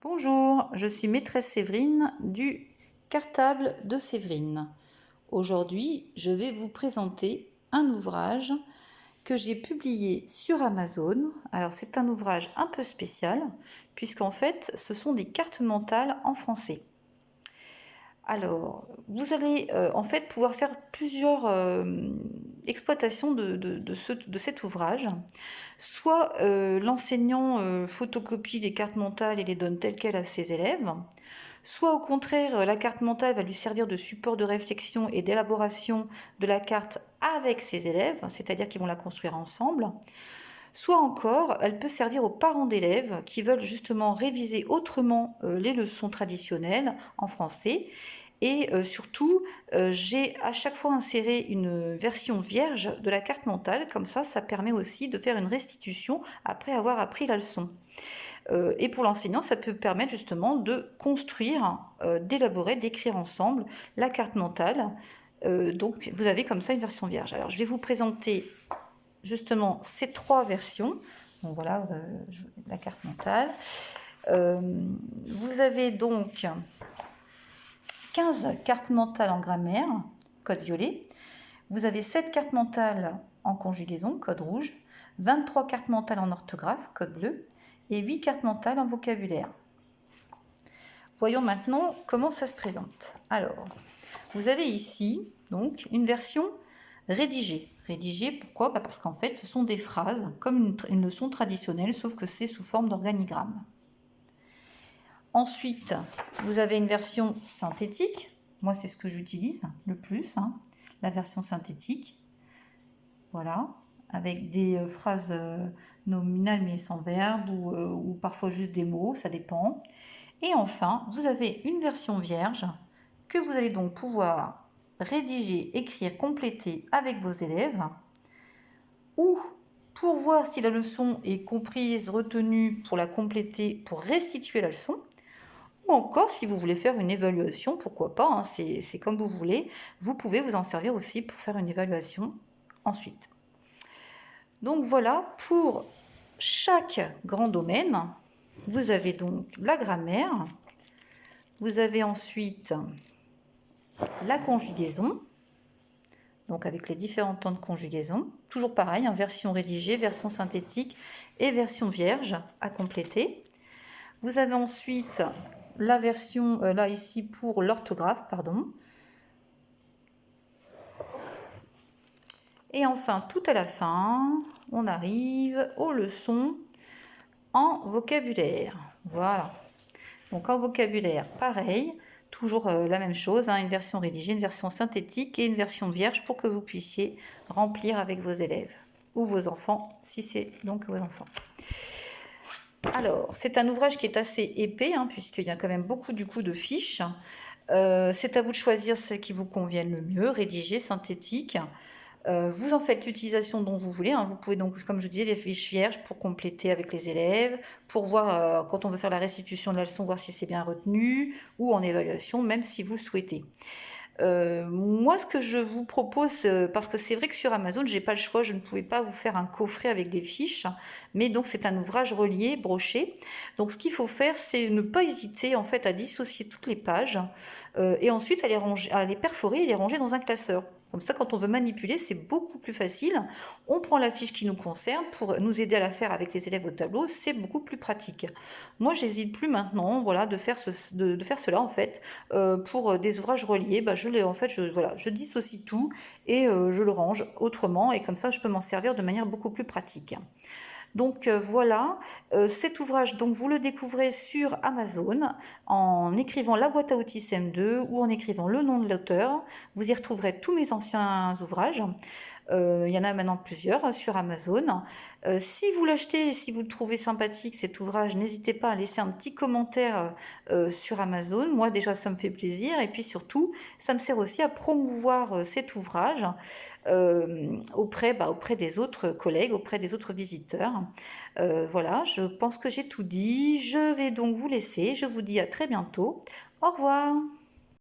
Bonjour, je suis maîtresse Séverine du cartable de Séverine. Aujourd'hui, je vais vous présenter un ouvrage que j'ai publié sur Amazon. Alors c'est un ouvrage un peu spécial puisqu'en fait ce sont des cartes mentales en français. Alors, vous allez en fait pouvoir faire plusieurs exploitations de cet ouvrage. Soit l'enseignant photocopie les cartes mentales et les donne telles quelles à ses élèves, soit au contraire la carte mentale va lui servir de support de réflexion et d'élaboration de la carte avec ses élèves, c'est-à-dire qu'ils vont la construire ensemble. Soit encore, elle peut servir aux parents d'élèves qui veulent justement réviser autrement les leçons traditionnelles en français. Et surtout, j'ai à chaque fois inséré une version vierge de la carte mentale, comme ça permet aussi de faire une restitution après avoir appris la leçon. Et pour l'enseignant, ça peut permettre justement de construire, d'élaborer, d'écrire ensemble la carte mentale. Donc vous avez comme ça une version vierge. Alors je vais vous présenter justement ces trois versions. Donc voilà la carte mentale. Vous avez donc 15 cartes mentales en grammaire, code violet. Vous avez 7 cartes mentales en conjugaison, code rouge. 23 cartes mentales en orthographe, code bleu. Et 8 cartes mentales en vocabulaire. Voyons maintenant comment ça se présente. Alors, vous avez ici donc une version rédigée. Rédigée, pourquoi? Parce qu'en fait, ce sont des phrases comme une leçon traditionnelle, sauf que c'est sous forme d'organigramme. Ensuite, vous avez une version synthétique. Moi, c'est ce que j'utilise le plus, la version synthétique. Voilà, avec des phrases nominales mais sans verbe ou parfois juste des mots, ça dépend. Et enfin, vous avez une version vierge que vous allez donc pouvoir rédiger, écrire, compléter avec vos élèves, ou pour voir si la leçon est comprise, retenue, pour la compléter, pour restituer la leçon, ou encore si vous voulez faire une évaluation, pourquoi pas, c'est comme vous voulez, vous pouvez vous en servir aussi pour faire une évaluation ensuite. Donc voilà, pour chaque grand domaine, vous avez donc la grammaire, vous avez ensuite la conjugaison, donc avec les différents temps de conjugaison, toujours pareil, version rédigée, version synthétique et version vierge à compléter. Vous avez ensuite la version, là ici pour l'orthographe, pardon. Et enfin, tout à la fin, on arrive aux leçons en vocabulaire. Voilà. Donc en vocabulaire, pareil, toujours la même chose, une version rédigée, une version synthétique et une version vierge pour que vous puissiez remplir avec vos élèves ou vos enfants, si c'est donc vos enfants. Alors, c'est un ouvrage qui est assez épais, puisqu'il y a quand même beaucoup du coup de fiches. C'est à vous de choisir celles qui vous conviennent le mieux, rédigées, synthétiques. Vous en faites l'utilisation dont vous voulez. Vous pouvez donc, comme je disais, les fiches vierges pour compléter avec les élèves, pour voir quand on veut faire la restitution de la leçon, voir si c'est bien retenu, ou en évaluation, même si vous le souhaitez. Moi, ce que je vous propose, parce que c'est vrai que sur Amazon, j'ai pas le choix, je ne pouvais pas vous faire un coffret avec des fiches, mais donc c'est un ouvrage relié, broché. Donc ce qu'il faut faire, c'est ne pas hésiter en fait à dissocier toutes les pages et ensuite à les perforer et les ranger dans un classeur. Comme ça, quand on veut manipuler, c'est beaucoup plus facile. On prend la fiche qui nous concerne pour nous aider à la faire avec les élèves au tableau. C'est beaucoup plus pratique. Moi, j'hésite plus maintenant, voilà, de faire cela en fait pour des ouvrages reliés. Je dissocie tout et je le range autrement et comme ça, je peux m'en servir de manière beaucoup plus pratique. Donc voilà, cet ouvrage, donc vous le découvrez sur Amazon en écrivant la boîte à outils CM2 ou en écrivant le nom de l'auteur. Vous y retrouverez tous mes anciens ouvrages. Il y en a maintenant plusieurs sur Amazon. Si vous l'achetez, si vous le trouvez sympathique cet ouvrage, n'hésitez pas à laisser un petit commentaire sur Amazon. Moi déjà ça me fait plaisir et puis surtout ça me sert aussi à promouvoir cet ouvrage auprès des autres collègues, auprès des autres visiteurs. Voilà, je pense que j'ai tout dit. Je vais donc vous laisser. Je vous dis à très bientôt. Au revoir.